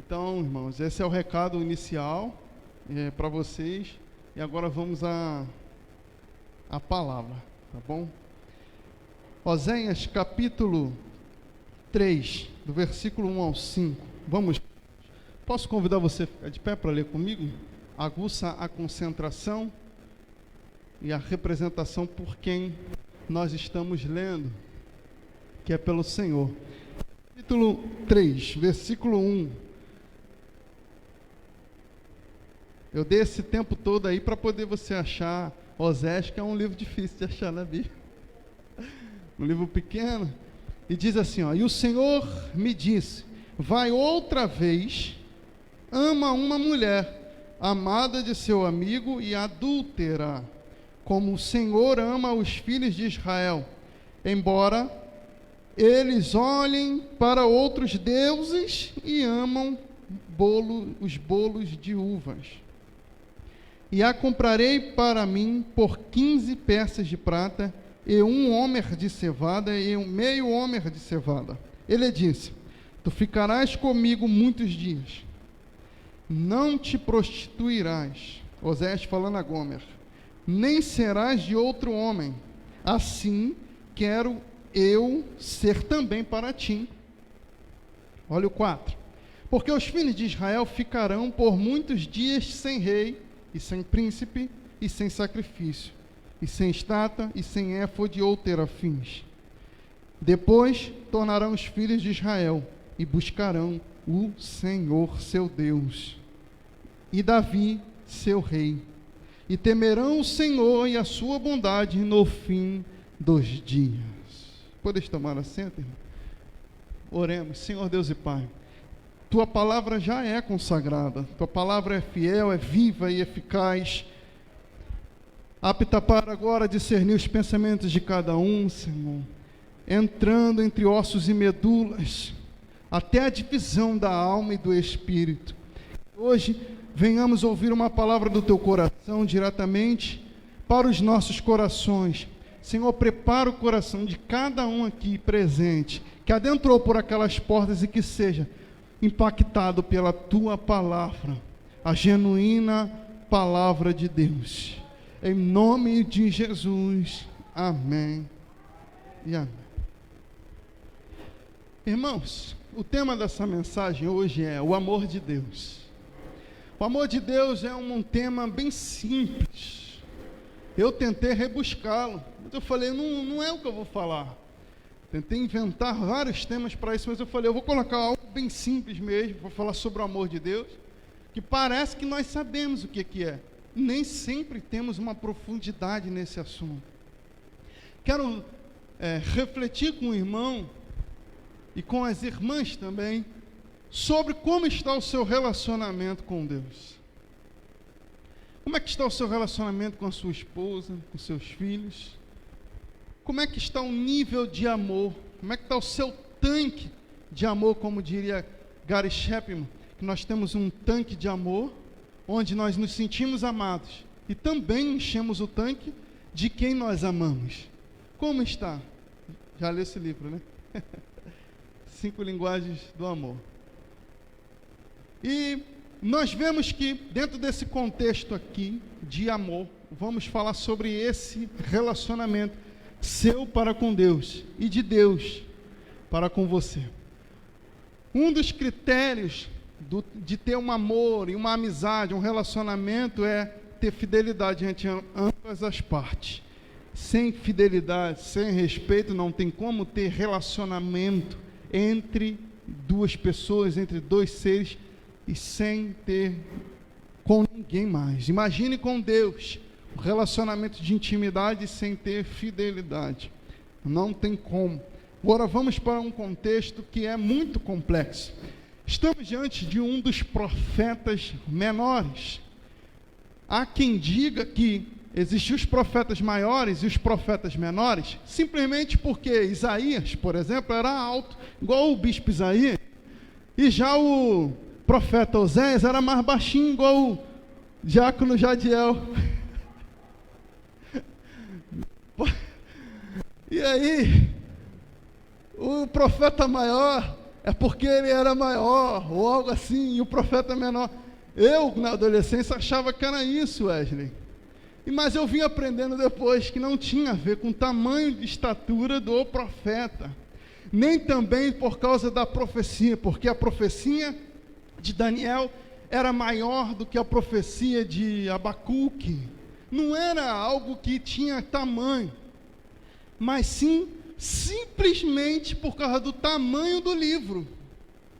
Então, irmãos, esse é o recado inicial para vocês. E agora vamos à palavra, tá bom? Oséias capítulo 3, do versículo 1 ao 5. Vamos. Posso convidar você a ficar de pé para ler comigo? Aguça a concentração e a representação por quem nós estamos lendo, que é pelo Senhor. Capítulo 3, versículo 1. Eu dei esse tempo todo aí para poder você achar Oséias, que é um livro difícil de achar na Bíblia. Um livro pequeno. E diz assim, ó: E o Senhor me disse: vai outra vez, ama uma mulher, amada de seu amigo e adúltera, como o Senhor ama os filhos de Israel, embora eles olhem para outros deuses e amam os bolos de uvas. E a comprarei para mim por 15 peças de prata, e um homer de cevada, e um meio homer de cevada. Ele disse: tu ficarás comigo muitos dias, não te prostituirás, Oséias falando a Gomer, nem serás de outro homem, assim quero eu ser também para ti. Olha o 4. Porque os filhos de Israel ficarão por muitos dias sem rei, e sem príncipe, e sem sacrifício, e sem estátua, e sem éfode ou terafins. Depois tornarão os filhos de Israel, e buscarão o Senhor seu Deus, e Davi seu rei, e temerão o Senhor e a sua bondade no fim dos dias. Podes tomar assento, irmão? Oremos. Senhor Deus e Pai, Tua palavra já é consagrada, Tua palavra é fiel, é viva e eficaz, apta para agora discernir os pensamentos de cada um, Senhor, entrando entre ossos e medulas, até a divisão da alma e do espírito. Hoje venhamos ouvir uma palavra do Teu coração diretamente para os nossos corações. Senhor, prepara o coração de cada um aqui presente, que adentrou por aquelas portas, e que seja impactado pela Tua palavra, a genuína palavra de Deus. Em nome de Jesus, amém e amém. Irmãos, o tema dessa mensagem hoje é o amor de Deus. O amor de Deus é um tema bem simples. Eu tentei rebuscá-lo, mas eu falei, não é o que eu vou falar. Tentei inventar vários temas para isso, mas eu falei, eu vou colocar algo bem simples mesmo, vou falar sobre o amor de Deus, que parece que nós sabemos o que é. Nem sempre temos uma profundidade nesse assunto. Quero refletir com o irmão e com as irmãs também sobre como está o seu relacionamento com Deus. Como é que está o seu relacionamento com a sua esposa, com seus filhos? Como é que está o nível de amor? Como é que está o seu tanque de amor, como diria Gary Chapman, que nós temos um tanque de amor, onde nós nos sentimos amados, e também enchemos o tanque de quem nós amamos. Como está? Já leu esse livro, né? 5 linguagens do amor. E nós vemos que dentro desse contexto aqui de amor, vamos falar sobre esse relacionamento seu para com Deus e de Deus para com você. Um dos critérios de ter um amor e uma amizade, um relacionamento, é ter fidelidade entre ambas as partes. Sem fidelidade, sem respeito, não tem como ter relacionamento entre duas pessoas, entre dois seres, e sem ter com ninguém mais. Imagine com Deus um relacionamento de intimidade sem ter fidelidade. Não tem como. Agora vamos para um contexto que é muito complexo. Estamos diante de um dos profetas menores. Há quem diga que existiam os profetas maiores e os profetas menores, simplesmente porque Isaías, por exemplo, era alto, igual o bispo Isaías, e já o profeta Oséias era mais baixinho, igual o diácono Jadiel. E aí, o profeta maior é porque ele era maior, ou algo assim, e o profeta menor. Eu, na adolescência, achava que era isso, Wesley. Mas eu vim aprendendo depois que não tinha a ver com o tamanho de estatura do profeta, nem também por causa da profecia, porque a profecia de Daniel era maior do que a profecia de Abacuque. Não era algo que tinha tamanho, mas sim simplesmente por causa do tamanho do livro.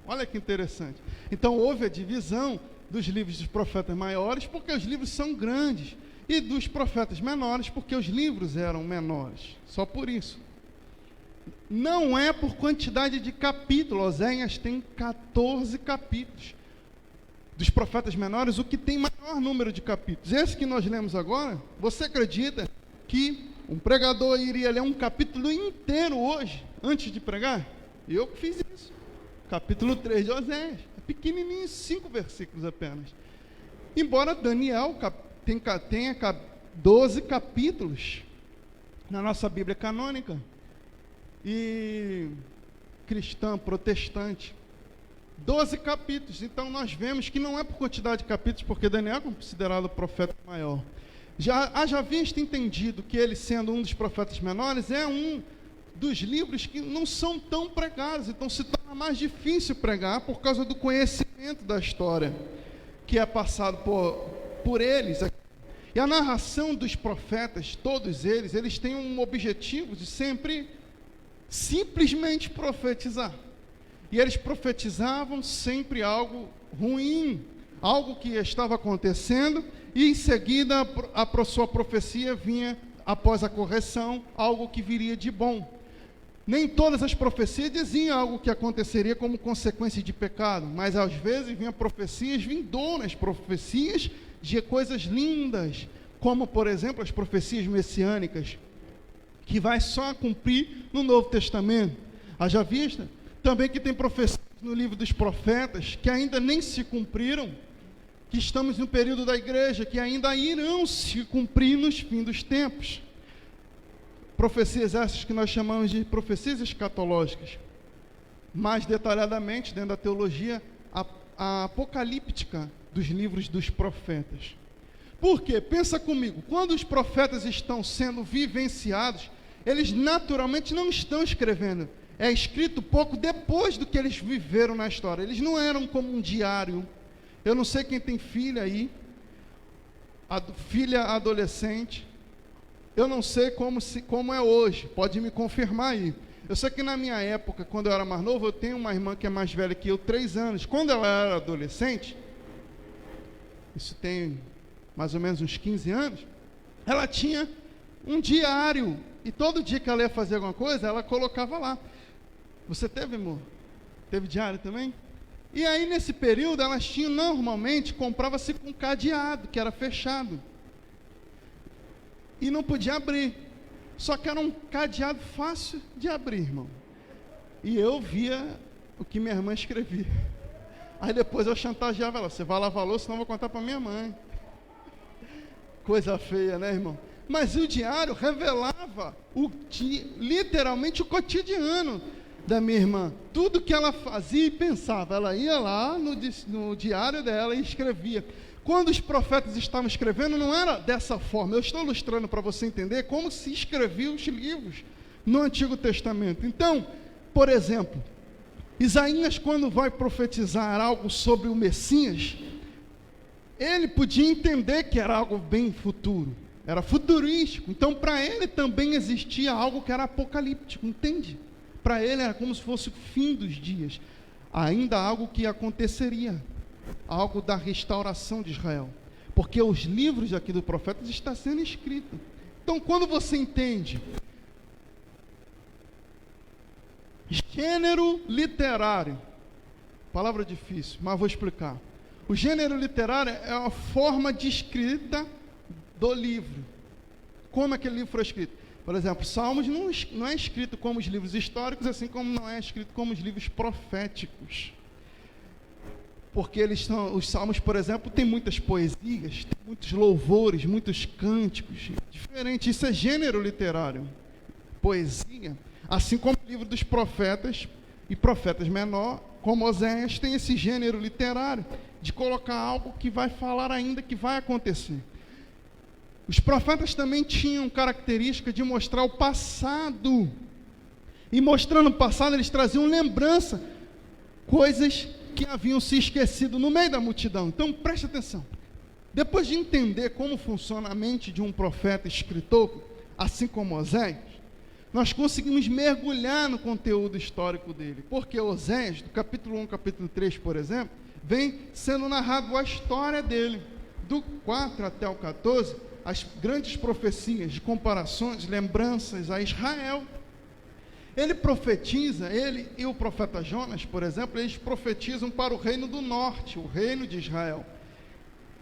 Olha que interessante. Então houve a divisão dos livros dos profetas maiores, porque os livros são grandes, e dos profetas menores, porque os livros eram menores. Só por isso. Não é por quantidade de capítulos. Oséias tem 14 capítulos. Dos profetas menores, o que tem maior número de capítulos. Esse que nós lemos agora, você acredita que um pregador iria ler um capítulo inteiro hoje, antes de pregar? Eu fiz isso. Capítulo 3 de Oséias. É pequenininho, 5 versículos apenas. Embora Daniel tenha 12 capítulos na nossa Bíblia canônica e cristã, protestante, 12 capítulos. Então nós vemos que não é por quantidade de capítulos, porque Daniel é considerado o profeta maior. Haja visto entendido que ele, sendo um dos profetas menores, é um dos livros que não são tão pregados, então se torna mais difícil pregar por causa do conhecimento da história que é passado por eles. E a narração dos profetas, todos eles têm um objetivo de sempre simplesmente profetizar. E eles profetizavam sempre algo ruim, algo que estava acontecendo, e em seguida a sua profecia vinha, após a correção, algo que viria de bom. Nem todas as profecias diziam algo que aconteceria como consequência de pecado, mas às vezes vinham profecias vindouras, profecias de coisas lindas, como por exemplo as profecias messiânicas, que vai só cumprir no Novo Testamento. Haja vista também que tem profecias no livro dos profetas que ainda nem se cumpriram, que estamos no período da igreja, que ainda irão se cumprir nos fins dos tempos. Profecias essas que nós chamamos de profecias escatológicas. Mais detalhadamente, dentro da teologia a apocalíptica dos livros dos profetas. Por quê? Pensa comigo, quando os profetas estão sendo vivenciados, eles naturalmente não estão escrevendo. É escrito pouco depois do que eles viveram na história. Eles não eram como um diário. Eu não sei quem tem filha aí, filha adolescente. Eu não sei como é hoje, pode me confirmar aí. Eu sei que na minha época, quando eu era mais novo, eu tenho uma irmã que é mais velha que eu, 3 anos. Quando ela era adolescente, isso tem mais ou menos uns 15 anos, ela tinha um diário, e todo dia que ela ia fazer alguma coisa, ela colocava lá. Você teve, amor? Teve diário também? E aí, nesse período, elas tinham, normalmente, comprava-se com cadeado, que era fechado. E não podia abrir. Só que era um cadeado fácil de abrir, irmão. E eu via o que minha irmã escrevia. Aí depois eu chantageava ela: você vai lavar a louça, senão eu vou contar para minha mãe. Coisa feia, né, irmão? Mas o diário revelava literalmente o cotidiano da minha irmã. Tudo que ela fazia e pensava. Ela ia lá no diário dela e escrevia. Quando os profetas estavam escrevendo, não era dessa forma. Eu estou ilustrando para você entender como se escreviam os livros no Antigo Testamento. Então, por exemplo, Isaías, quando vai profetizar algo sobre o Messias, ele podia entender que era algo bem futuro, era futurístico. Então, para ele também existia algo que era apocalíptico, entende? Para ele era como se fosse o fim dos dias, ainda algo que aconteceria, algo da restauração de Israel, porque os livros aqui do profeta estão sendo escritos. Então, quando você entende gênero literário, palavra difícil, mas vou explicar. O gênero literário é a forma de escrita do livro. Como aquele livro foi escrito? Por exemplo, Salmos não é escrito como os livros históricos, assim como não é escrito como os livros proféticos. Porque os Salmos, por exemplo, tem muitas poesias, tem muitos louvores, muitos cânticos. Diferente, isso é gênero literário. Poesia. Assim como o livro dos profetas E profetas menor, como Oséias, tem esse gênero literário de colocar algo que vai falar ainda, que vai acontecer. Os profetas também tinham característica de mostrar o passado. E mostrando o passado, eles traziam lembrança, coisas que haviam se esquecido no meio da multidão. Então, preste atenção. Depois de entender como funciona a mente de um profeta escritor, assim como Oséias, nós conseguimos mergulhar no conteúdo histórico dele. Porque Oséias, do capítulo 1, capítulo 3, por exemplo, vem sendo narrado a história dele. Do 4 até o 14, as grandes profecias de comparações, lembranças a Israel. Ele profetiza, ele e o profeta Jonas, por exemplo, eles profetizam para o reino do norte, o reino de Israel.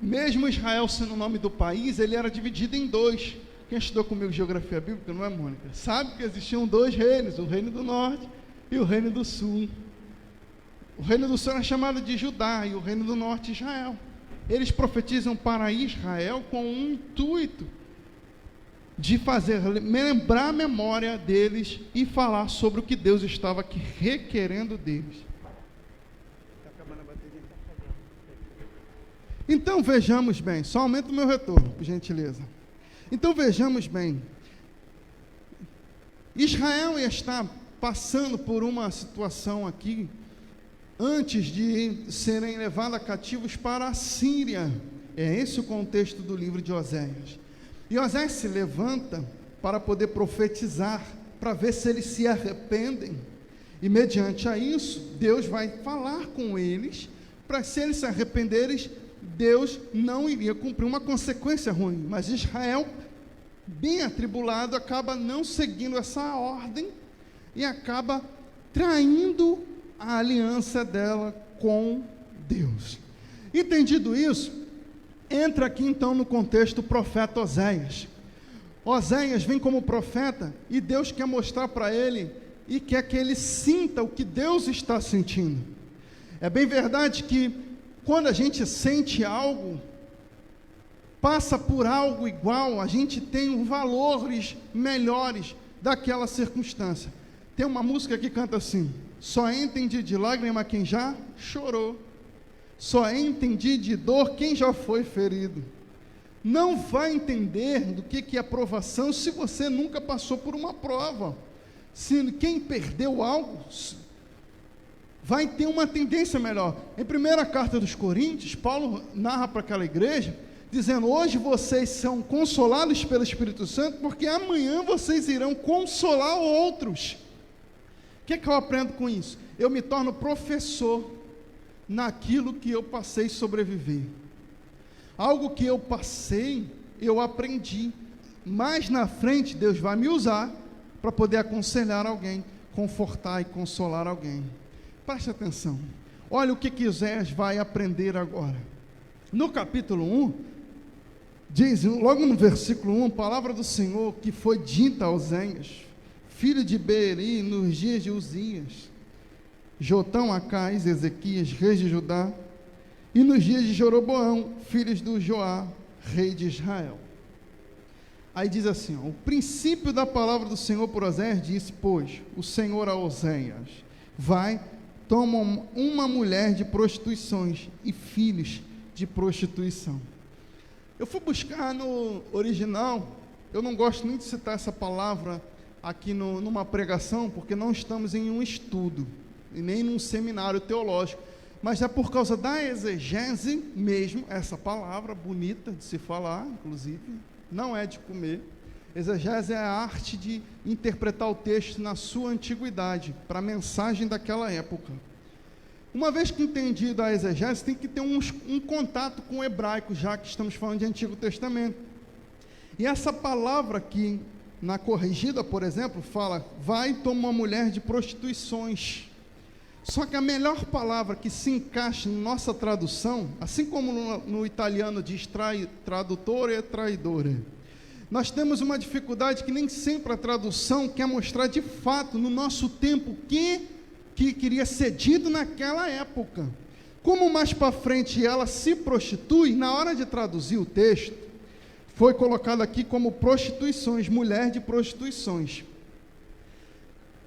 Mesmo Israel sendo o nome do país, ele era dividido em dois. Quem estudou comigo geografia bíblica, não é, Mônica? Sabe que existiam dois reinos, o reino do norte e o reino do sul. O reino do sul era chamado de Judá e o reino do norte Israel. Eles profetizam para Israel com um intuito de fazer lembrar a memória deles e falar sobre o que Deus estava aqui requerendo deles. Está acabando a bateria. Então vejamos bem, só aumenta o meu retorno, por gentileza. Então vejamos bem, Israel está passando por uma situação aqui, antes de serem levados cativos para a Síria. É esse o contexto do livro de Oséias. E Oséias se levanta para poder profetizar, para ver se eles se arrependem. E mediante a isso, Deus vai falar com eles, para se eles se arrependerem, Deus não iria cumprir uma consequência ruim. Mas Israel, bem atribulado, acaba não seguindo essa ordem e acaba traindo a aliança dela com Deus. Entendido isso, entra aqui então no contexto o profeta Oséias. Oséias vem como profeta e Deus quer mostrar para ele e quer que ele sinta o que Deus está sentindo. É bem verdade que quando a gente sente algo, passa por algo igual, a gente tem valores melhores daquela circunstância. Tem uma música que canta assim: só entendi de lágrima quem já chorou, só entendi de dor quem já foi ferido. Não vai entender do que é provação se você nunca passou por uma prova. Se quem perdeu algo vai ter uma tendência melhor. Em 1ª carta dos Coríntios, Paulo narra para aquela igreja, dizendo: hoje vocês são consolados pelo Espírito Santo, porque amanhã vocês irão consolar outros. O que eu aprendo com isso? Eu me torno professor naquilo que eu passei a sobreviver. Algo que eu passei, eu aprendi. Mais na frente, Deus vai me usar para poder aconselhar alguém, confortar e consolar alguém. Preste atenção. Olha o que Oséias vai aprender agora. No capítulo 1, diz, logo no versículo 1, a palavra do Senhor que foi dita a Oséias, filho de Beeri, nos dias de Uzias, Jotão, Acais, Ezequias, reis de Judá, e nos dias de Jeroboão, filhos do Joá, rei de Israel. Aí diz assim, o princípio da palavra do Senhor por Oséias disse, pois, o Senhor a Oséias, vai, toma uma mulher de prostituições e filhos de prostituição. Eu fui buscar no original, eu não gosto nem de citar essa palavra aqui numa pregação, porque não estamos em um estudo, e nem num seminário teológico, mas é por causa da exegese mesmo, essa palavra bonita de se falar, inclusive, não é de comer. Exegese é a arte de interpretar o texto na sua antiguidade, para a mensagem daquela época. Uma vez que entendido a exegese, tem que ter um contato com o hebraico, já que estamos falando de Antigo Testamento. E essa palavra aqui, na corrigida, por exemplo, fala, vai toma uma mulher de prostituições. Só que a melhor palavra que se encaixa em nossa tradução, assim como no italiano diz tradutore e traidore, nós temos uma dificuldade que nem sempre a tradução quer mostrar de fato, no nosso tempo, que queria ser dito naquela época. Como mais para frente ela se prostitui, na hora de traduzir o texto, foi colocado aqui como prostituições, mulher de prostituições.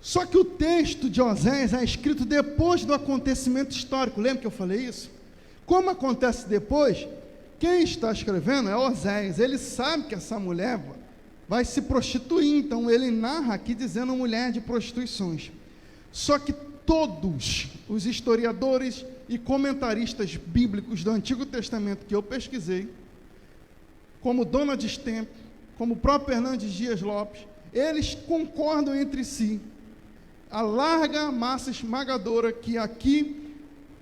Só que o texto de Oséias é escrito depois do acontecimento histórico. Lembra que eu falei isso? Como acontece depois, quem está escrevendo é Oséias. Ele sabe que essa mulher vai se prostituir, então ele narra aqui dizendo mulher de prostituições. Só que todos os historiadores e comentaristas bíblicos do Antigo Testamento que eu pesquisei, como Donald Stamp, como o próprio Hernandes Dias Lopes, eles concordam entre si, a larga massa esmagadora, que aqui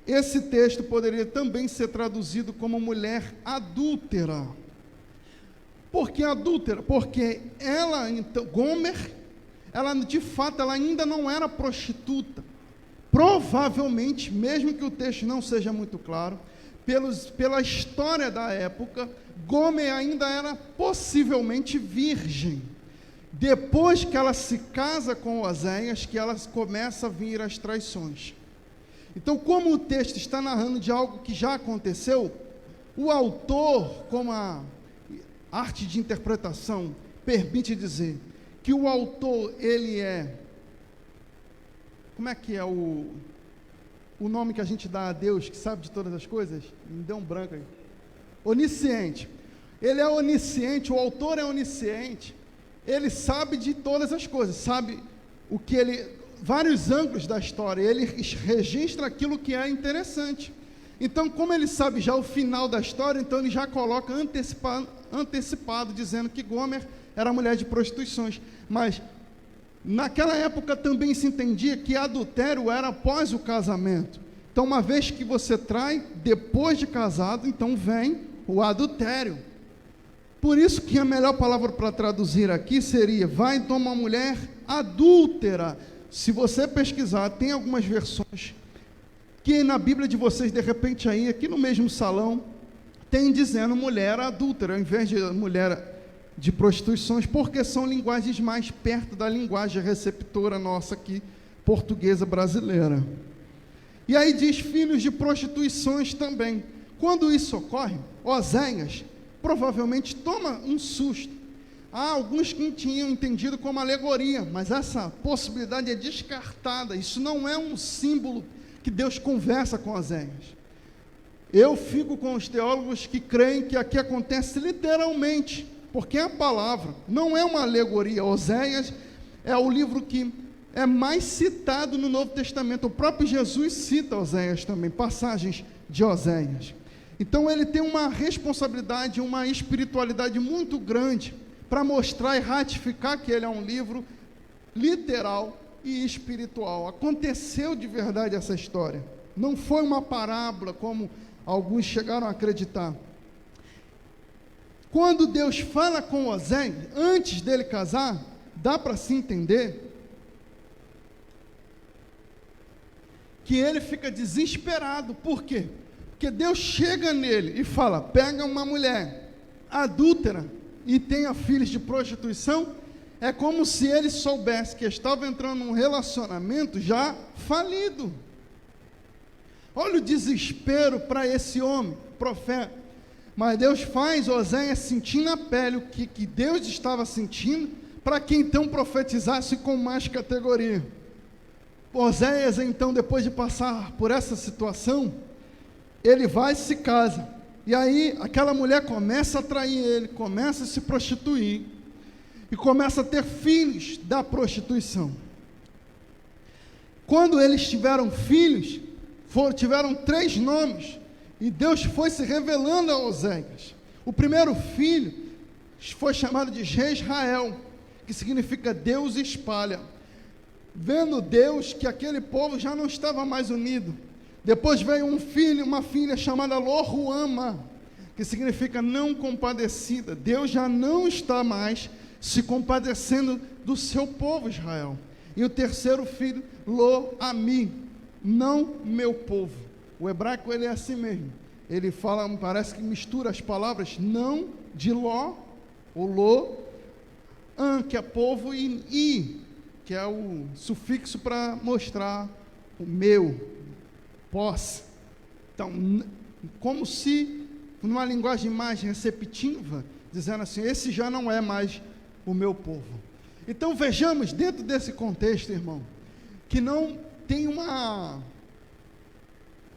esse texto poderia também ser traduzido como mulher adúltera. Por que adúltera? Porque ela, então, Gomer, ela de fato ela ainda não era prostituta. Provavelmente, mesmo que o texto não seja muito claro, pela história da época, Gomer ainda era possivelmente virgem. Depois que ela se casa com Oséias, que ela começa a vir as traições. Então, como o texto está narrando de algo que já aconteceu, o autor, com a arte de interpretação, permite dizer que o autor, ele é, como é que é o nome que a gente dá a Deus, que sabe de todas as coisas? Me deu um branco aí. Onisciente. Ele é onisciente, o autor é onisciente, ele sabe de todas as coisas, sabe o que vários ângulos da história, ele registra aquilo que é interessante. Então, como ele sabe já o final da história, então ele já coloca antecipado, dizendo que Gomer era mulher de prostituições. Mas, naquela época também se entendia que adultério era após o casamento. Então, uma vez que você trai, depois de casado, então vem o adultério. Por isso que a melhor palavra para traduzir aqui seria, vai então uma mulher adúltera. Se você pesquisar, tem algumas versões que na Bíblia de vocês, de repente aí, aqui no mesmo salão, tem dizendo mulher adúltera, ao invés de mulher de prostituições, porque são linguagens mais perto da linguagem receptora nossa aqui, portuguesa brasileira. E aí diz filhos de prostituições também. Quando isso ocorre, Oséias provavelmente toma um susto. Há alguns que tinham entendido como alegoria, mas essa possibilidade é descartada. Isso não é um símbolo que Deus conversa com Oséias. Eu fico com os teólogos que creem que aqui acontece literalmente, porque a palavra não é uma alegoria. Oséias é o livro que é mais citado no Novo Testamento. O próprio Jesus cita Oséias também, passagens de Oséias. Então ele tem uma responsabilidade, uma espiritualidade muito grande para mostrar e ratificar que ele é um livro literal e espiritual. Aconteceu de verdade essa história. Não foi uma parábola, como alguns chegaram a acreditar. Quando Deus fala com Oséias, antes dele casar, dá para se entender que ele fica desesperado. Por quê? Porque Deus chega nele e fala, pega uma mulher adúltera e tenha filhos de prostituição. É como se ele soubesse que estava entrando num relacionamento já falido. Olha o desespero para esse homem, profeta. Mas Deus faz Oséias sentir na pele o que Deus estava sentindo, para que então profetizasse com mais categoria. Oséias, então, depois de passar por essa situação, ele vai e se casa. E aí aquela mulher começa a trair ele, começa a se prostituir, e começa a ter filhos da prostituição. Quando eles tiveram filhos, tiveram 3 nomes, e Deus foi se revelando a Oséias. O primeiro filho foi chamado de Jezrael, que significa Deus espalha. Vendo Deus que aquele povo já não estava mais unido. Depois veio um filho, uma filha chamada Loruama, que significa não compadecida. Deus já não está mais se compadecendo do seu povo Israel. E o terceiro filho, Lo-Ami, não meu povo. O hebraico ele é assim mesmo. Ele fala, parece que mistura as palavras não de Ló, o Lo, An, que é povo, e I, que é o sufixo para mostrar o meu, posse. Então, como se, numa linguagem mais receptiva, dizendo assim, esse já não é mais o meu povo. Então vejamos dentro desse contexto, irmão, que não tem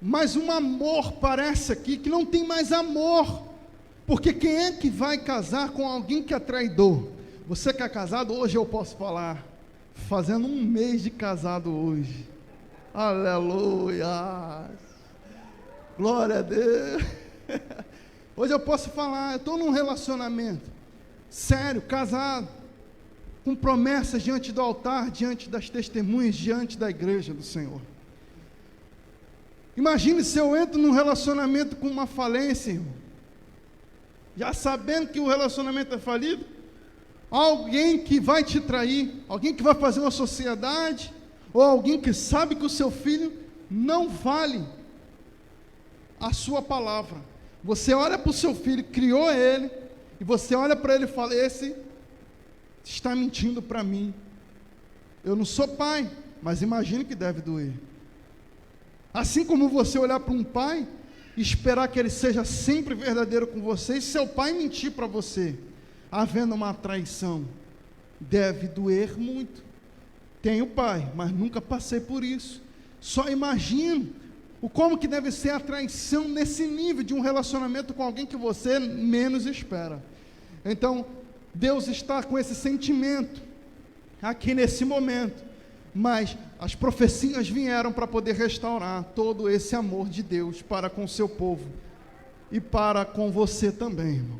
mais um amor, parece aqui, que não tem mais amor, porque quem é que vai casar com alguém que é traidor? Você que é casado, hoje eu posso falar, fazendo 1 mês de casado hoje, aleluia, glória a Deus, hoje eu posso falar, eu estou num relacionamento, sério, casado, com promessas diante do altar, diante das testemunhas, diante da igreja do Senhor. Imagine se eu entro num relacionamento com uma falência, irmão, já sabendo que o relacionamento é falido, alguém que vai te trair, alguém que vai fazer uma sociedade, ou alguém que sabe que o seu filho não vale a sua palavra. Você olha para o seu filho, criou ele, e você olha para ele e fala, esse está mentindo para mim. Eu não sou pai, mas imagino que deve doer. Assim como você olhar para um pai e esperar que ele seja sempre verdadeiro com você, e seu pai mentir para você, havendo uma traição, deve doer muito. Tenho pai, mas nunca passei por isso. Só imagino como que deve ser a traição nesse nível de um relacionamento com alguém que você menos espera. Então, Deus está com esse sentimento aqui nesse momento, mas as profecias vieram para poder restaurar todo esse amor de Deus para com o seu povo e para com você também, irmão.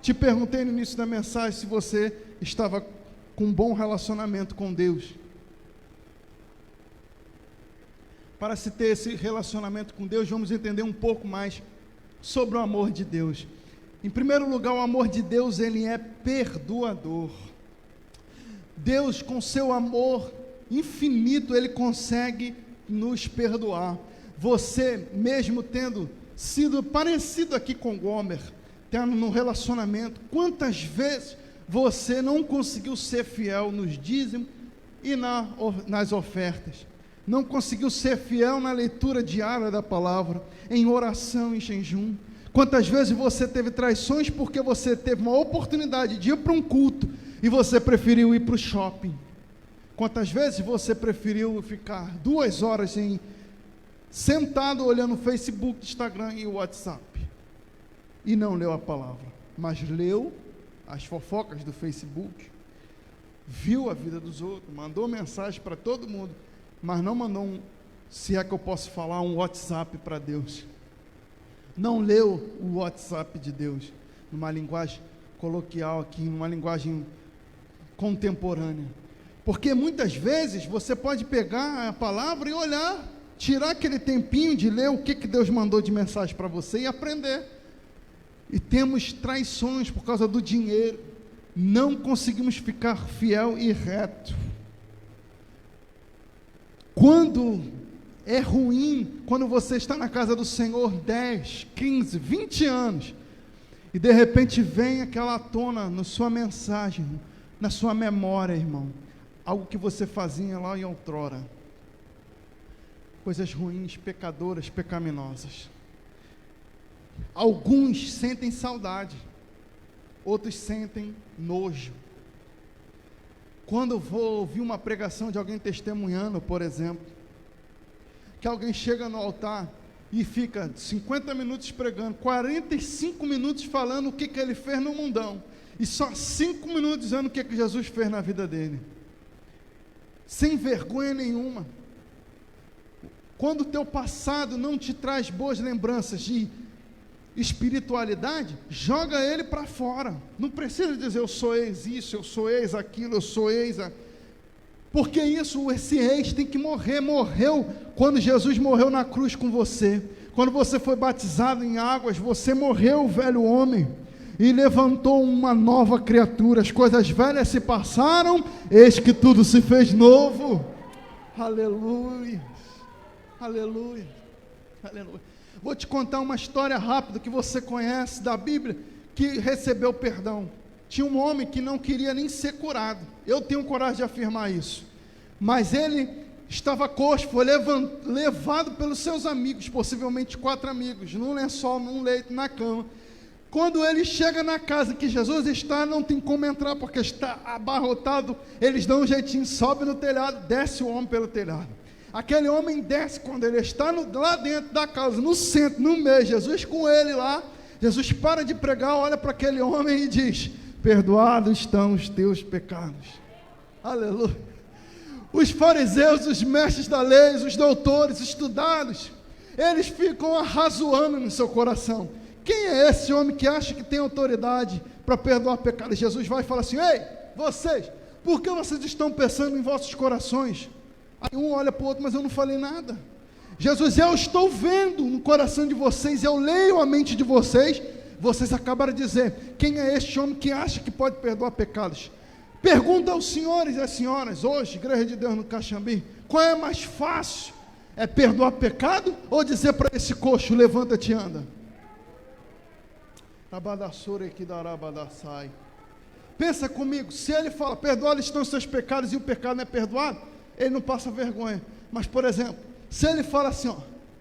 Te perguntei no início da mensagem se você estava com um bom relacionamento com Deus. Para se ter esse relacionamento com Deus, vamos entender um pouco mais sobre o amor de Deus. Em primeiro lugar, o amor de Deus, ele é perdoador. Deus, com seu amor infinito, ele consegue nos perdoar. Você, mesmo tendo sido parecido aqui com Gomer, tendo no relacionamento, quantas vezes você não conseguiu ser fiel nos dízimos e nas ofertas? Não conseguiu ser fiel na leitura diária da palavra, em oração e jejum? Quantas vezes você teve traições porque você teve uma oportunidade de ir para um culto e você preferiu ir para o shopping? Quantas vezes você preferiu ficar 2 horas sentado olhando o Facebook, Instagram e o WhatsApp e não leu a palavra, mas leu as fofocas do Facebook, viu a vida dos outros, mandou mensagem para todo mundo, mas não mandou se é que eu posso falar, um WhatsApp para Deus? Não leu o WhatsApp de Deus, numa linguagem coloquial aqui, numa linguagem contemporânea. Porque muitas vezes você pode pegar a palavra e olhar, tirar aquele tempinho de ler o que Deus mandou de mensagem para você e aprender. E temos traições por causa do dinheiro, não conseguimos ficar fiel e reto. Quando é ruim, quando você está na casa do Senhor 10, 15, 20 anos, e de repente vem aquela tona na sua mensagem, na sua memória, irmão, algo que você fazia lá em outrora, coisas ruins, pecadoras, pecaminosas. Alguns sentem saudade, outros sentem nojo. Quando eu vou ouvir uma pregação de alguém testemunhando, por exemplo, que alguém chega no altar e fica 50 minutos pregando, 45 minutos falando o que ele fez no mundão, e só 5 minutos dizendo o que Jesus fez na vida dele, sem vergonha nenhuma. Quando o teu passado não te traz boas lembranças de espiritualidade, joga ele para fora. Não precisa dizer eu sou ex isso, eu sou ex aquilo, eu sou ex porque esse ex tem que morrer. Morreu quando Jesus morreu na cruz com você. Quando você foi batizado em águas, você morreu, velho homem, e levantou uma nova criatura. As coisas velhas se passaram, eis que tudo se fez novo. Aleluia, aleluia, aleluia. Vou te contar uma história rápida que você conhece da Bíblia, que recebeu perdão. Tinha um homem que não queria nem ser curado. Eu tenho coragem de afirmar isso. Mas ele estava coxo, foi levado pelos seus amigos, possivelmente 4 amigos, num lençol, num leito, na cama. Quando ele chega na casa que Jesus está, não tem como entrar, porque está abarrotado. Eles dão um jeitinho, sobe no telhado, desce o homem pelo telhado. Aquele homem desce, quando ele está lá dentro da casa, no centro, no meio, Jesus com ele lá. Jesus para de pregar, olha para aquele homem e diz: perdoados estão os teus pecados. Aleluia. Os fariseus, os mestres da lei, os doutores, estudados, eles ficam arrazoando no seu coração. Quem é esse homem que acha que tem autoridade para perdoar pecados? Jesus vai falar assim: ei, vocês, por que vocês estão pensando em vossos corações? Aí um olha para o outro, mas eu não falei nada. Jesus, eu estou vendo no coração de vocês, eu leio a mente de vocês. Vocês acabaram de dizer: quem é este homem que acha que pode perdoar pecados? Pergunta aos senhores e às senhoras, hoje, Igreja de Deus no Caxambi, qual é mais fácil? É perdoar pecado ou dizer para esse coxo: levanta-te e anda? Pensa comigo, se ele fala: perdoados estão os seus pecados, e o pecado não é perdoado, ele não passa vergonha. Mas, por exemplo, se ele fala assim, ó,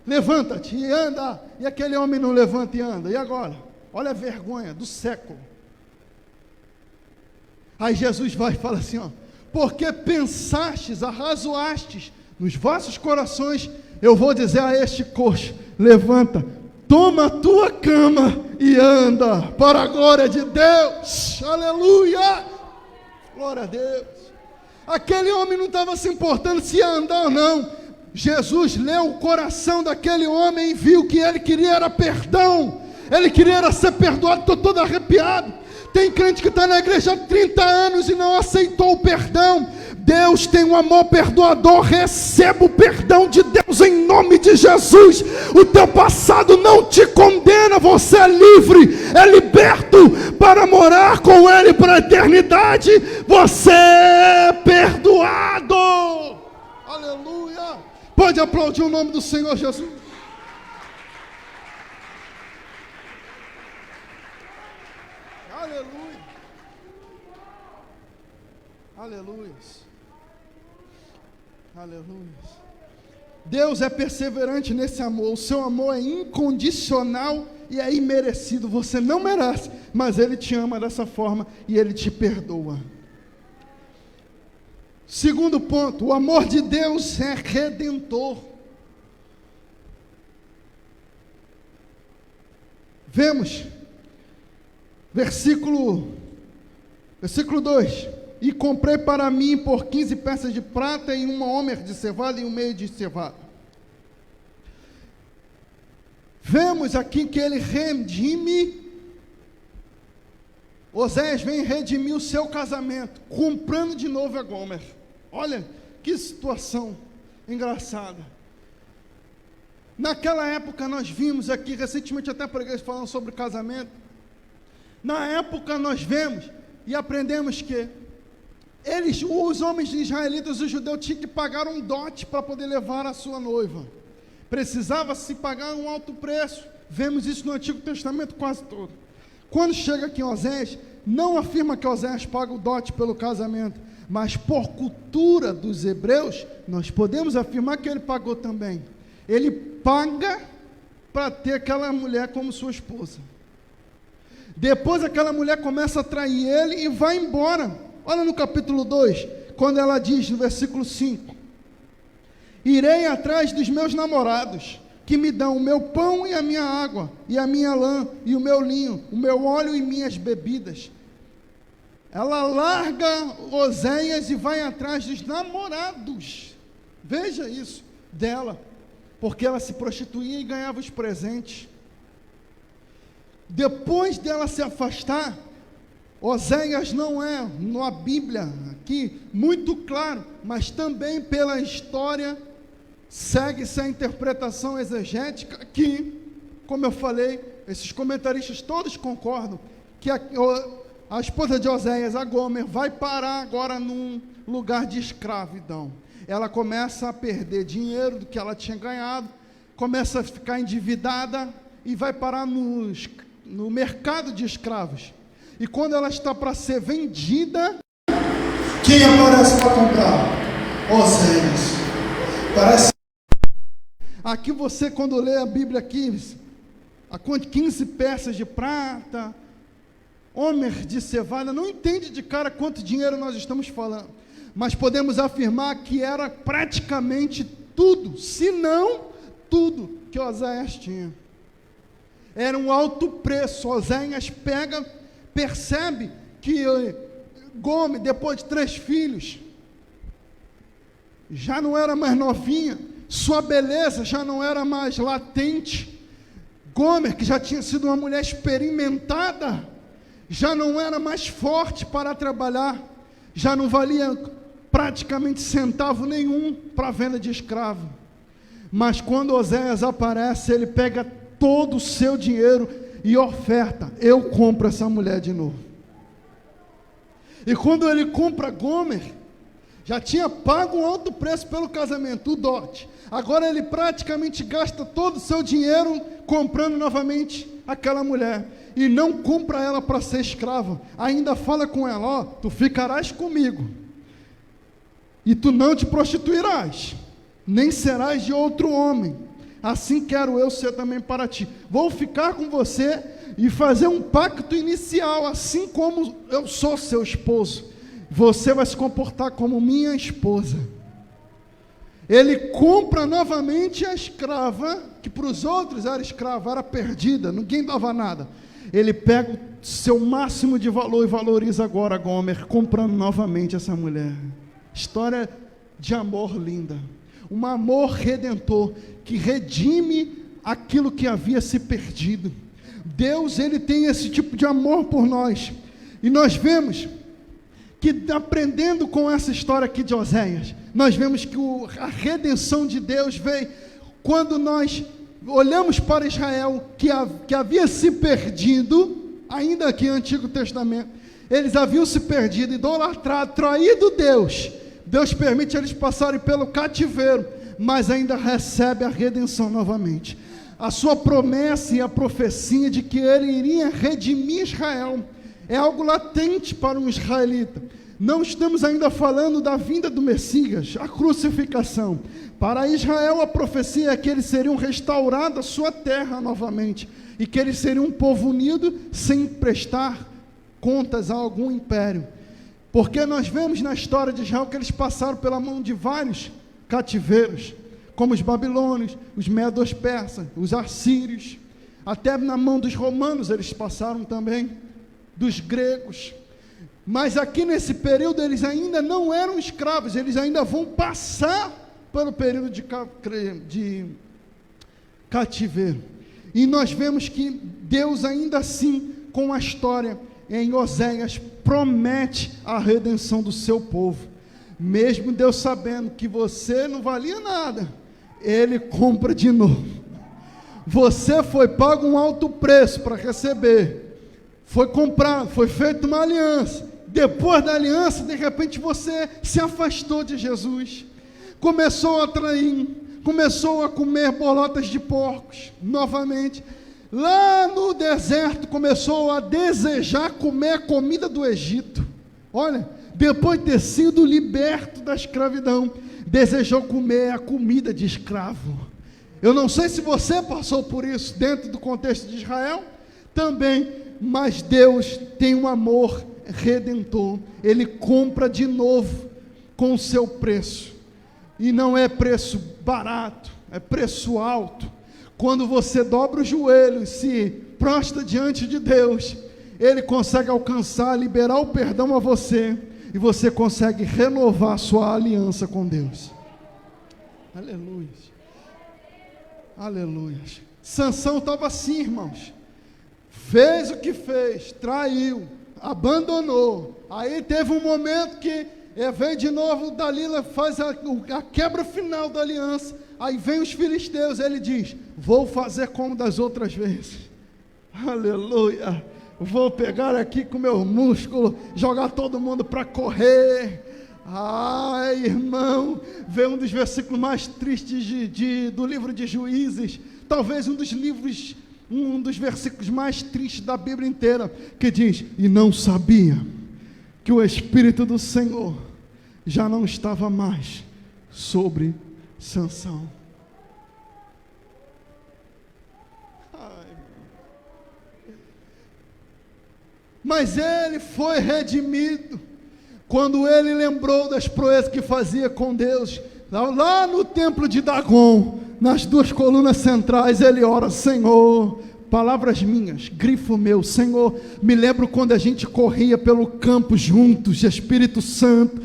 levanta-te e anda, e aquele homem não levanta e anda, e agora? Olha a vergonha do século. Aí Jesus vai e fala assim, ó: porque pensastes, arrazoastes nos vossos corações, eu vou dizer a este coxo: levanta, toma a tua cama e anda, para a glória de Deus. Aleluia, glória a Deus. Aquele homem não estava se importando se ia andar ou não. Jesus leu o coração daquele homem e viu que ele queria era perdão, ele queria era ser perdoado. Estou todo arrepiado. Tem crente que está na igreja há 30 anos e não aceitou o perdão. Deus tem um amor perdoador. Receba o perdão de Deus em nome de Jesus. O teu passado não te condena. Você é livre, é liberto para morar com Ele para a eternidade. Você é perdoado. Aleluia. Pode aplaudir o nome do Senhor Jesus. Aleluia. Aleluia. Aleluia. Deus é perseverante nesse amor. O seu amor é incondicional e é imerecido. Você não merece, mas Ele te ama dessa forma e Ele te perdoa. Segundo ponto, o amor de Deus é redentor. Vemos, versículo 2: e comprei para mim por 15 peças de prata e uma homer de cevada e um meio de cevada. Vemos aqui que ele redime, Oséias vem redimir o seu casamento, comprando de novo a Gomer. Olha que situação engraçada. Naquela época nós vimos aqui, recentemente até preguei falando sobre casamento. Na época nós vemos e aprendemos que os homens israelitas, os judeus, tinham que pagar um dote para poder levar a sua noiva. Precisava se pagar um alto preço. Vemos isso no Antigo Testamento quase todo. Quando chega aqui em Oséias, não afirma que Oséias paga o dote pelo casamento, mas por cultura dos hebreus, nós podemos afirmar que ele pagou também. Ele paga para ter aquela mulher como sua esposa. Depois aquela mulher começa a trair ele e vai embora. Olha no capítulo 2, quando ela diz no versículo 5: irei atrás dos meus namorados, que me dão o meu pão e a minha água, e a minha lã, e o meu linho, o meu óleo e minhas bebidas. Ela larga Oséias e vai atrás dos namorados. Veja isso dela, porque ela se prostituía e ganhava os presentes. Depois dela se afastar, Oséias não é, na Bíblia aqui, muito claro, mas também pela história, segue-se a interpretação exegética que, como eu falei, esses comentaristas todos concordam, que a esposa de Oséias, a Gomer, vai parar agora num lugar de escravidão. Ela começa a perder dinheiro do que ela tinha ganhado, começa a ficar endividada e vai parar no mercado de escravos. E quando ela está para ser vendida, quem aparece para comprar? Oséias. Parece. Aqui você, quando lê a Bíblia aqui, 15 peças de prata, homer de cevada, não entende de cara quanto dinheiro nós estamos falando, mas podemos afirmar que era praticamente tudo, se não tudo que Oséias tinha. Era um alto preço. Oséias percebe que Gomer, depois de 3 filhos, já não era mais novinha, sua beleza já não era mais latente. Gomer, que já tinha sido uma mulher experimentada, já não era mais forte para trabalhar, já não valia praticamente centavo nenhum para a venda de escravo. Mas quando Oséias aparece, ele pega todo o seu dinheiro e oferta: eu compro essa mulher de novo. E quando ele compra Gomer, já tinha pago um alto preço pelo casamento, o dote. Agora ele praticamente gasta todo o seu dinheiro comprando novamente aquela mulher. E não compra ela para ser escrava. Ainda fala com ela: ó, tu ficarás comigo. E tu não te prostituirás, nem serás de outro homem. Assim quero eu ser também para ti. Vou ficar com você e fazer um pacto inicial, assim como eu sou seu esposo. Você vai se comportar como minha esposa. Ele compra novamente a escrava, que para os outros era escrava, era perdida, ninguém dava nada. Ele pega o seu máximo de valor e valoriza agora Gomer, comprando novamente essa mulher. História de amor linda. Um amor redentor, que redime aquilo que havia se perdido. Deus, ele tem esse tipo de amor por nós. E nós vemos que, aprendendo com essa história aqui de Oséias, nós vemos que a redenção de Deus veio quando nós olhamos para Israel, que havia se perdido, ainda aqui no Antigo Testamento. Eles haviam se perdido, idolatrado, traído Deus. Deus permite eles passarem pelo cativeiro, mas ainda recebe a redenção novamente. A sua promessa e a profecia de que ele iria redimir Israel é algo latente para um israelita. Não estamos ainda falando da vinda do Messias, a crucificação. Para Israel, a profecia é que eles seriam restaurados a sua terra novamente, e que eles seriam um povo unido sem prestar contas a algum império. Porque nós vemos na história de Israel que eles passaram pela mão de vários cativeiros, como os babilônios, os medos persas, os assírios, até na mão dos romanos eles passaram também, dos gregos. Mas aqui nesse período eles ainda não eram escravos, eles ainda vão passar pelo período de cativeiro. E nós vemos que Deus ainda assim, com a história em Oséias, promete a redenção do seu povo. Mesmo Deus sabendo que você não valia nada, Ele compra de novo. Você foi pago um alto preço para receber, foi comprado, foi feita uma aliança. Depois da aliança, de repente você se afastou de Jesus, começou a trair, começou a comer bolotas de porcos novamente. Lá no deserto começou a desejar comer a comida do Egito. Olha, depois de ter sido liberto da escravidão, desejou comer a comida de escravo. Eu não sei se você passou por isso dentro do contexto de Israel também, mas Deus tem um amor redentor. Ele compra de novo com o seu preço, e não é preço barato, é preço alto. Quando você dobra o joelho e se prostra diante de Deus, Ele consegue alcançar, liberar o perdão a você, e você consegue renovar a sua aliança com Deus. Aleluia. Aleluia. Sansão estava assim, irmãos. Fez o que fez, traiu, abandonou. Aí teve um momento que vem de novo Dalila, faz a quebra final da aliança. Aí vem os filisteus, ele diz: vou fazer como das outras vezes. Aleluia. Vou pegar aqui com meu músculo, jogar todo mundo para correr. Ai, irmão, vem um dos versículos mais tristes do livro de Juízes, talvez um dos versículos mais tristes da Bíblia inteira, que diz: e não sabia que o Espírito do Senhor já não estava mais sobre Sansão. Ai, mas ele foi redimido. Quando ele lembrou das proezas que fazia com Deus, lá no templo de Dagon, nas duas colunas centrais, ele ora: Senhor, palavras minhas, grifo meu, Senhor, me lembro quando a gente corria pelo campo juntos, Espírito Santo,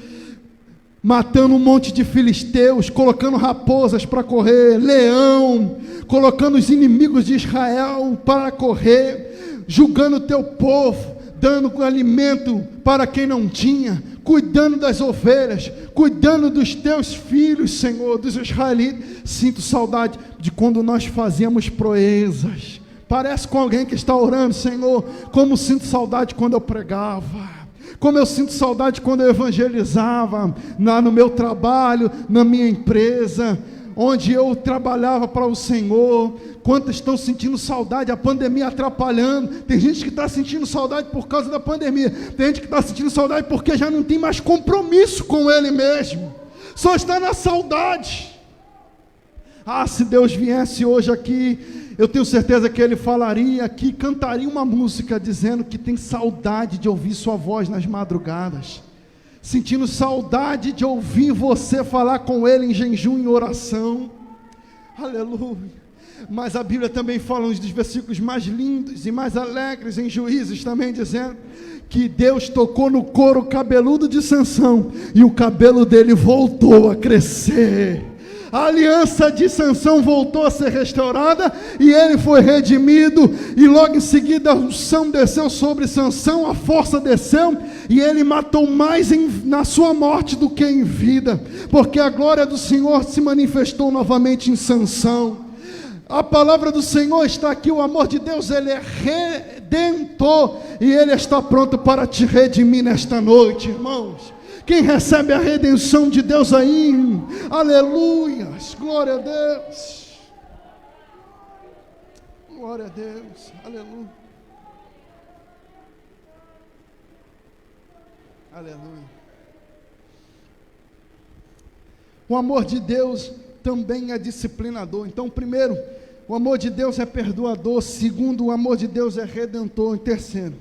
matando um monte de filisteus, colocando raposas para correr, leão, colocando os inimigos de Israel para correr, julgando o teu povo, dando alimento para quem não tinha, cuidando das ovelhas, cuidando dos teus filhos, Senhor, dos israelitas. Sinto saudade de quando nós fazíamos proezas. Parece com alguém que está orando: Senhor, como sinto saudade quando eu pregava, como eu sinto saudade quando eu evangelizava, no meu trabalho, na minha empresa, onde eu trabalhava para o Senhor. Quantos estão sentindo saudade? A pandemia atrapalhando. Tem gente que está sentindo saudade por causa da pandemia. Tem gente que está sentindo saudade porque já não tem mais compromisso com Ele mesmo, só está na saudade. Se Deus viesse hoje aqui, eu tenho certeza que Ele falaria aqui, cantaria uma música dizendo que tem saudade de ouvir sua voz nas madrugadas, sentindo saudade de ouvir você falar com Ele em jejum e oração. Aleluia. Mas a Bíblia também fala uns dos versículos mais lindos e mais alegres em Juízes, também dizendo que Deus tocou no couro cabeludo de Sansão e o cabelo dele voltou a crescer. A aliança de Sansão voltou a ser restaurada e ele foi redimido, e logo em seguida a unção desceu sobre Sansão, a força desceu, e ele matou mais na sua morte do que em vida, porque a glória do Senhor se manifestou novamente em Sansão. A palavra do Senhor está aqui: o amor de Deus, Ele é redentor, e Ele está pronto para te redimir nesta noite, irmãos. Quem recebe a redenção de Deus aí? Aleluia, glória a Deus, glória a Deus, aleluia, aleluia. O amor de Deus também é disciplinador. Então, primeiro, o amor de Deus é perdoador. Segundo, o amor de Deus é redentor. E terceiro,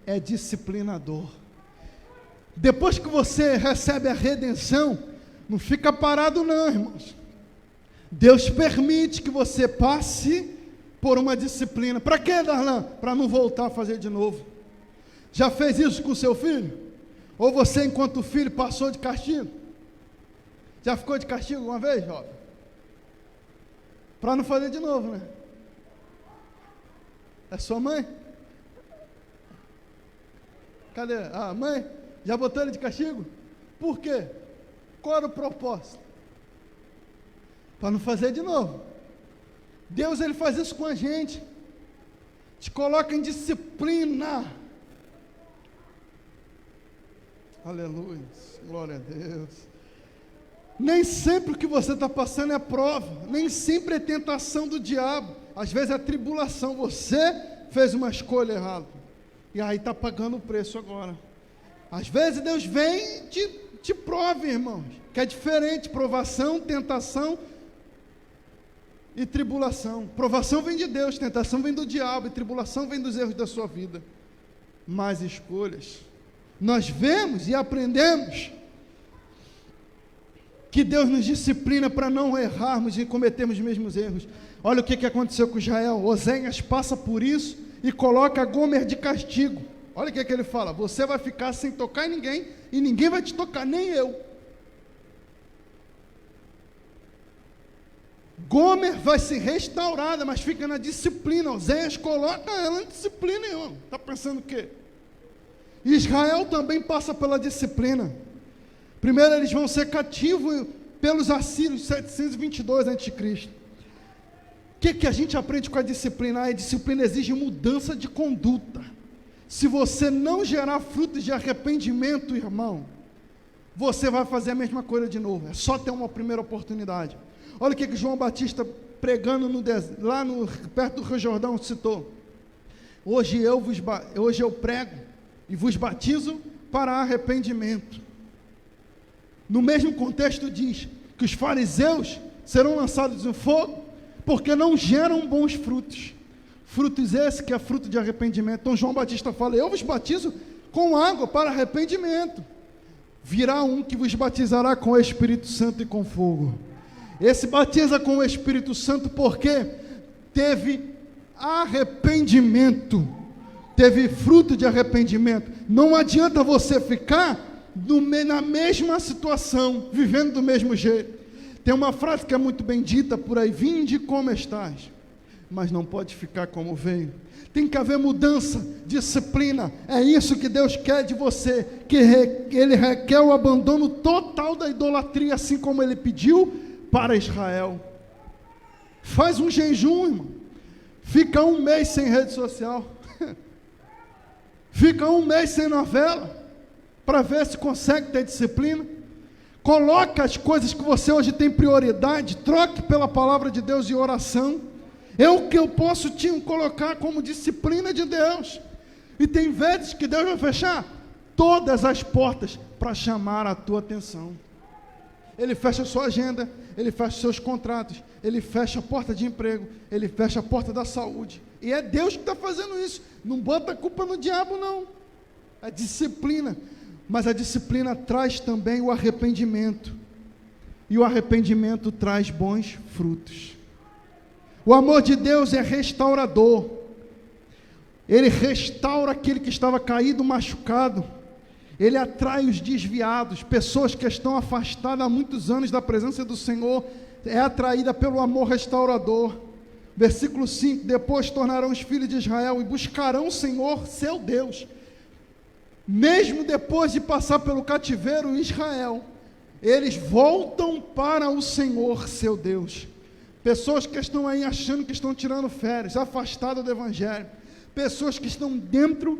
é disciplinador. Depois que você recebe a redenção, não fica parado não, irmãos. Deus permite que você passe por uma disciplina. Para quê, Darlan? Para não voltar a fazer de novo. Já fez isso com seu filho? Ou você, enquanto filho, passou de castigo? Já ficou de castigo uma vez, jovem? Para não fazer de novo, né? É sua mãe? Cadê? A mãe? Já botou ele de castigo? Por quê? Qual era o propósito? Para não fazer de novo. Deus, Ele faz isso com a gente. Te coloca em disciplina. Aleluia, glória a Deus. Nem sempre o que você está passando é prova, nem sempre é tentação do diabo, às vezes é tribulação. Você fez uma escolha errada, e aí está pagando o preço agora. Às vezes Deus vem e te prova, irmãos, que é diferente: provação, tentação e tribulação. Provação vem de Deus, tentação vem do diabo, e tribulação vem dos erros da sua vida. Mas escolhas, nós vemos e aprendemos que Deus nos disciplina para não errarmos e cometermos os mesmos erros. Olha o que aconteceu com Israel. Oséias passa por isso e coloca Gomer de castigo. Olha o que ele fala: você vai ficar sem tocar em ninguém, e ninguém vai te tocar, nem eu. Gomer vai ser restaurada, mas fica na disciplina. Oséias coloca ela na disciplina, irmão. Está pensando o quê? Israel também passa pela disciplina. Primeiro eles vão ser cativos pelos assírios, 722 a.C. O que a gente aprende com a disciplina? A disciplina exige mudança de conduta. Se você não gerar frutos de arrependimento, irmão, você vai fazer a mesma coisa de novo. É só ter uma primeira oportunidade. Olha o que João Batista, pregando perto do Rio Jordão, citou: hoje eu prego e vos batizo para arrependimento. No mesmo contexto diz que os fariseus serão lançados no fogo porque não geram bons frutos. Frutos esse que é fruto de arrependimento. Então João Batista fala: eu vos batizo com água para arrependimento. Virá um que vos batizará com o Espírito Santo e com fogo. Esse batiza com o Espírito Santo porque teve arrependimento, teve fruto de arrependimento. Não adianta você ficar na mesma situação, vivendo do mesmo jeito. Tem uma frase que é muito bem dita por aí: vinde como estás, mas não pode ficar como veio. Tem que haver mudança, disciplina. É isso que Deus quer de você, que Ele requer o abandono total da idolatria, assim como Ele pediu para Israel. Faz um jejum, irmão. Fica um mês sem rede social. Fica um mês sem novela, para ver se consegue ter disciplina. Coloque as coisas que você hoje tem prioridade, troque pela palavra de Deus e oração. É o que eu posso te colocar como disciplina de Deus. E tem vezes que Deus vai fechar todas as portas para chamar a tua atenção. Ele fecha a sua agenda, Ele fecha os seus contratos, Ele fecha a porta de emprego, Ele fecha a porta da saúde. E é Deus que está fazendo isso. Não bota a culpa no diabo, não. É disciplina. Mas a disciplina traz também o arrependimento. E o arrependimento traz bons frutos. O amor de Deus é restaurador. Ele restaura aquele que estava caído, machucado. Ele atrai os desviados, pessoas que estão afastadas há muitos anos da presença do Senhor, é atraída pelo amor restaurador. Versículo 5, depois tornarão os filhos de Israel e buscarão o Senhor, seu Deus. Mesmo depois de passar pelo cativeiro Israel, eles voltam para o Senhor, seu Deus. Pessoas que estão aí achando que estão tirando férias, afastadas do Evangelho. Pessoas que estão dentro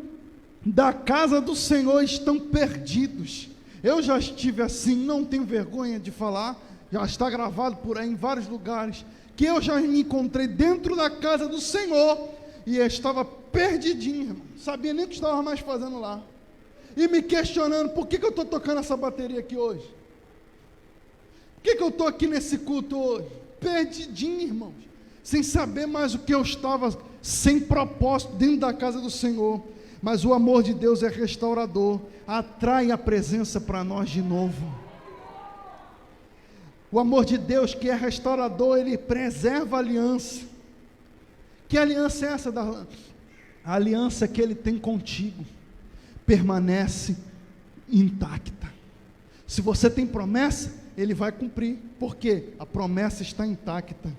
da casa do Senhor, estão perdidos. Eu já estive assim, não tenho vergonha de falar, já está gravado por aí em vários lugares, que eu já me encontrei dentro da casa do Senhor, e eu estava perdidinho, irmão, sabia nem o que estava mais fazendo lá, e me questionando, por que eu estou tocando essa bateria aqui hoje? Por que eu estou aqui nesse culto hoje? Perdidinho, irmãos, sem saber mais o que eu estava, sem propósito, dentro da casa do Senhor. Mas o amor de Deus é restaurador, atrai a presença para nós de novo. O amor de Deus, que é restaurador, ele preserva a aliança. Que aliança é essa? A aliança que ele tem contigo permanece intacta. Se você tem promessa, ele vai cumprir, porque a promessa está intacta.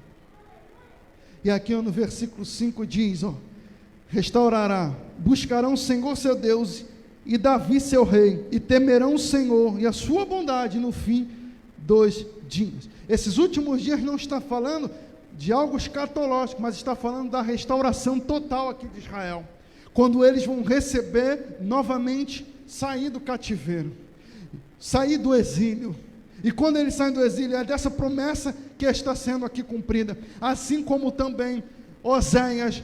E aqui no versículo 5 diz, restaurará, buscarão o Senhor seu Deus e Davi seu rei, e temerão o Senhor e a sua bondade no fim dos dias. Esses últimos dias não está falando de algo escatológico, mas está falando da restauração total aqui de Israel, quando eles vão receber novamente, sair do cativeiro, sair do exílio. E quando eles saem do exílio, é dessa promessa que está sendo aqui cumprida, assim como também Oséias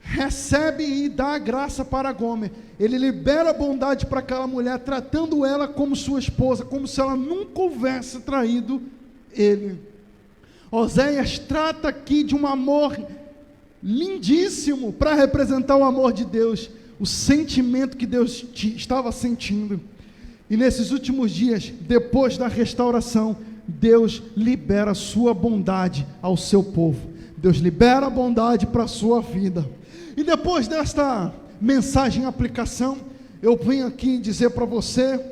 recebe e dá a graça para Gomer. Ele libera a bondade para aquela mulher, tratando ela como sua esposa, como se ela nunca houvesse traído ele. Oséias trata aqui de um amor lindíssimo, para representar o amor de Deus, o sentimento que Deus estava sentindo. E nesses últimos dias, depois da restauração, Deus libera a sua bondade ao seu povo. Deus libera a bondade para a sua vida. E depois desta mensagem em aplicação, eu venho aqui dizer para você,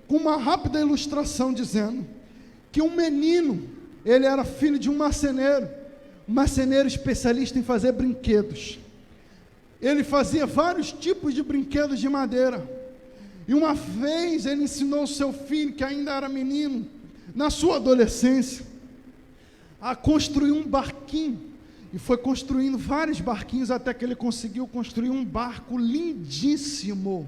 com uma rápida ilustração, dizendo que um menino, ele era filho de um marceneiro especialista em fazer brinquedos. Ele fazia vários tipos de brinquedos de madeira. E uma vez ele ensinou o seu filho, que ainda era menino, na sua adolescência, a construir um barquinho. E foi construindo vários barquinhos até que ele conseguiu construir um barco lindíssimo.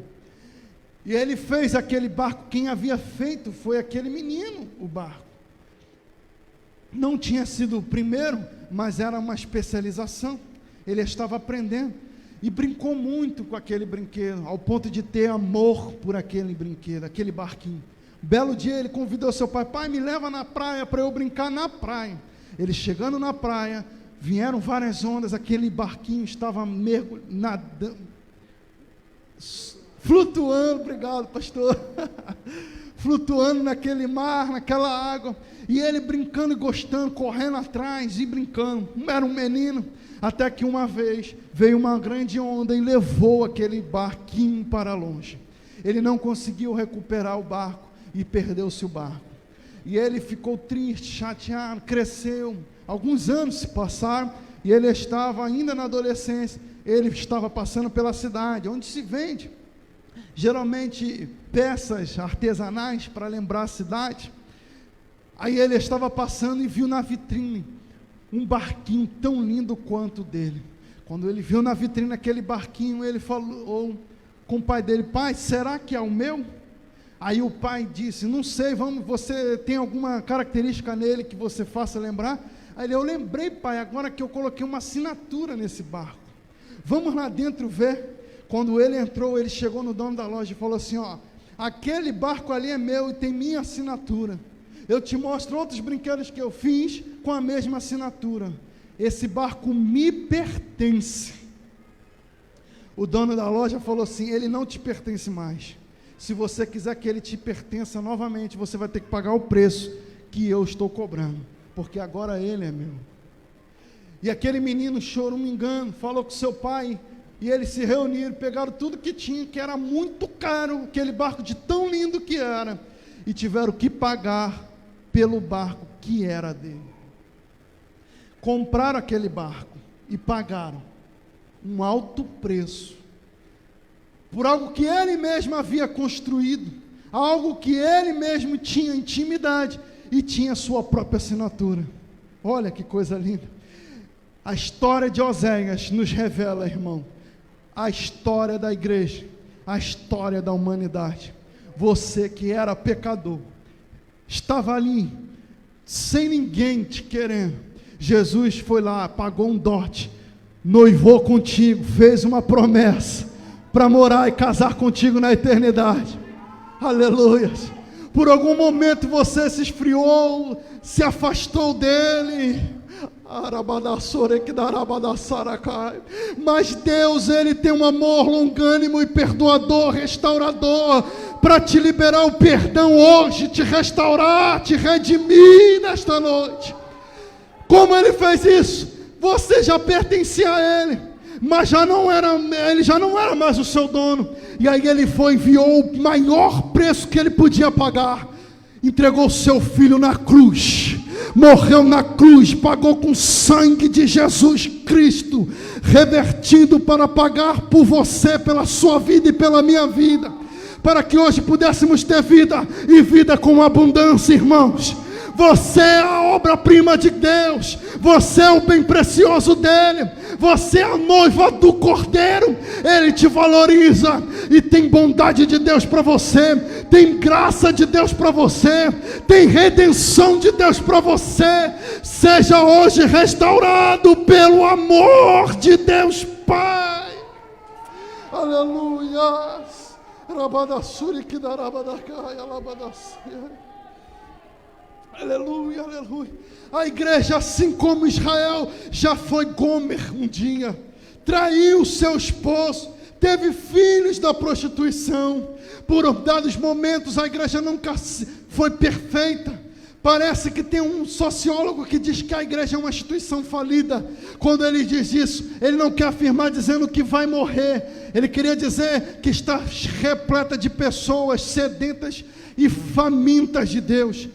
E ele fez aquele barco, quem havia feito foi aquele menino, o barco. Não tinha sido o primeiro, mas era uma especialização. Ele estava aprendendo e brincou muito com aquele brinquedo, ao ponto de ter amor por aquele brinquedo, aquele barquinho. Belo dia ele convidou seu pai: pai, me leva na praia para eu brincar na praia. Ele chegando na praia, vieram várias ondas, aquele barquinho estava nadando, flutuando, obrigado pastor, flutuando naquele mar, naquela água, e ele brincando e gostando, correndo atrás e brincando, era um menino, até que uma vez veio uma grande onda e levou aquele barquinho para longe. Ele não conseguiu recuperar o barco e perdeu-se o barco, e ele ficou triste, chateado, cresceu, alguns anos se passaram, e ele estava ainda na adolescência, ele estava passando pela cidade, onde se vende, geralmente, peças artesanais, para lembrar a cidade. Aí ele estava passando e viu na vitrine, um barquinho tão lindo quanto o dele. Quando ele viu na vitrine aquele barquinho, ele falou com o pai dele: pai, será que é o meu? Aí o pai disse: não sei, você tem alguma característica nele que você faça lembrar? Aí ele: eu lembrei, pai, agora que eu coloquei uma assinatura nesse barco, vamos lá dentro ver. Quando ele entrou, ele chegou no dono da loja e falou assim: ó, aquele barco ali é meu e tem minha assinatura, eu te mostro outros brinquedos que eu fiz com a mesma assinatura, esse barco me pertence. O dono da loja falou assim: ele não te pertence mais, se você quiser que ele te pertença novamente, você vai ter que pagar o preço que eu estou cobrando, porque agora ele é meu. E aquele menino choramingando, falou com seu pai, e eles se reuniram, pegaram tudo que tinha, que era muito caro, aquele barco de tão lindo que era, e tiveram que pagar pelo barco que era dele. Compraram aquele barco e pagaram um alto preço por algo que ele mesmo havia construído, algo que ele mesmo tinha intimidade e tinha sua própria assinatura. Olha que coisa linda. A história de Oséias nos revela, irmão, a história da igreja, a história da humanidade. Você que era pecador, estava ali, sem ninguém te querendo, Jesus foi lá, pagou um dote, noivou contigo, fez uma promessa, para morar e casar contigo na eternidade. Aleluia. Por algum momento você se esfriou, se afastou dele, mas Deus, Ele tem um amor longânimo e perdoador, restaurador, para te liberar o perdão hoje, te restaurar, te redimir nesta noite. Como Ele fez isso? Você já pertencia a Ele, mas Ele já não era mais o seu dono, e aí Ele enviou o maior preço que Ele podia pagar, entregou o seu filho na cruz, morreu na cruz, pagou com o sangue de Jesus Cristo, revertido para pagar por você, pela sua vida e pela minha vida, para que hoje pudéssemos ter vida, e vida com abundância, irmãos. Você é a obra-prima de Deus, você é o bem precioso dele, você é a noiva do Cordeiro. Ele te valoriza, e tem bondade de Deus para você, tem graça de Deus para você, tem redenção de Deus para você. Seja hoje restaurado pelo amor de Deus Pai. Aleluia. Aleluia, aleluia. A igreja, assim como Israel, já foi Gomer um dia, traiu seu esposo, teve filhos da prostituição. Por dados momentos a igreja nunca foi perfeita. Parece que tem um sociólogo que diz que a igreja é uma instituição falida. Quando ele diz isso, ele não quer afirmar dizendo que vai morrer, ele queria dizer que está repleta de pessoas sedentas e famintas de Deus.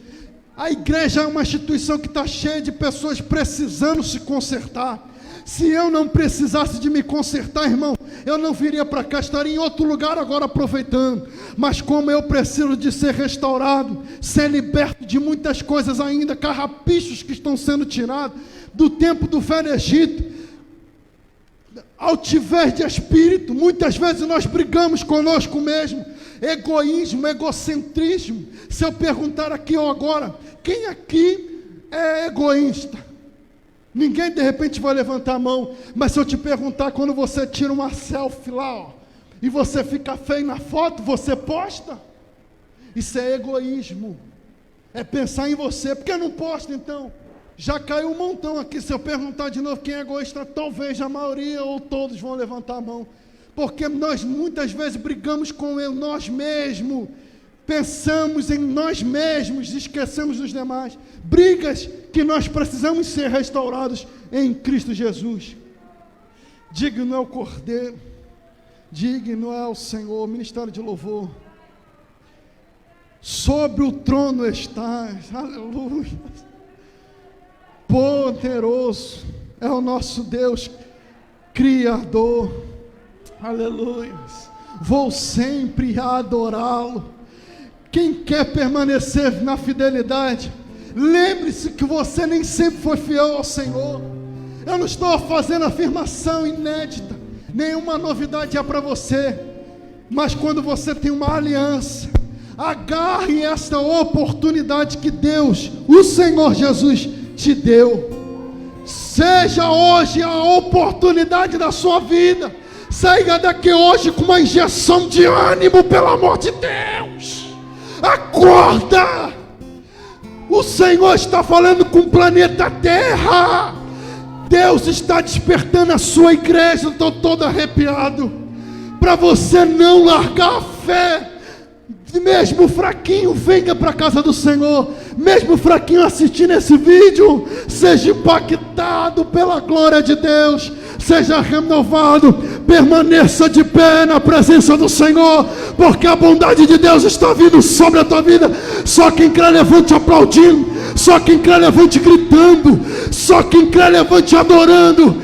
A igreja é uma instituição que está cheia de pessoas precisando se consertar. Se eu não precisasse de me consertar, irmão, eu não viria para cá, estaria em outro lugar agora aproveitando. Mas como eu preciso de ser restaurado, ser liberto de muitas coisas ainda, carrapichos que estão sendo tirados do tempo do velho Egito, altivez de espírito, muitas vezes nós brigamos conosco mesmo, egoísmo, egocentrismo. Se eu perguntar aqui ou agora, quem aqui é egoísta? Ninguém de repente vai levantar a mão, mas se eu te perguntar, quando você tira uma selfie lá, ó, e você fica feio na foto, você posta? Isso é egoísmo, é pensar em você. Por que não posta então? Já caiu um montão aqui. Se eu perguntar de novo quem é egoísta, talvez a maioria ou todos vão levantar a mão. Porque nós muitas vezes brigamos com nós mesmos, pensamos em nós mesmos, esquecemos dos demais. Brigas que nós precisamos ser restaurados em Cristo Jesus. Digno é o Cordeiro, digno é o Senhor. Ministério de louvor. Sobre o trono estás, aleluia. Poderoso é o nosso Deus, Criador, aleluia. Vou sempre adorá-lo. Quem quer permanecer na fidelidade, lembre-se que você nem sempre foi fiel ao Senhor. Eu não estou fazendo afirmação inédita, nenhuma novidade é para você, mas quando você tem uma aliança, agarre esta oportunidade que Deus, o Senhor Jesus, te deu. Seja hoje a oportunidade da sua vida. Saia daqui hoje com uma injeção de ânimo, pelo amor de Deus. Acorda! O Senhor está falando com o planeta Terra. Deus está despertando a sua igreja. Estou todo arrepiado. Para você não largar a fé. Mesmo fraquinho, venha para a casa do Senhor. Mesmo fraquinho assistindo esse vídeo, seja impactado pela glória de Deus. Seja renovado. Permaneça de pé na presença do Senhor, porque a bondade de Deus está vindo sobre a tua vida. Só quem crê levante aplaudindo. Só quem crê levante gritando. Só quem crê levante adorando.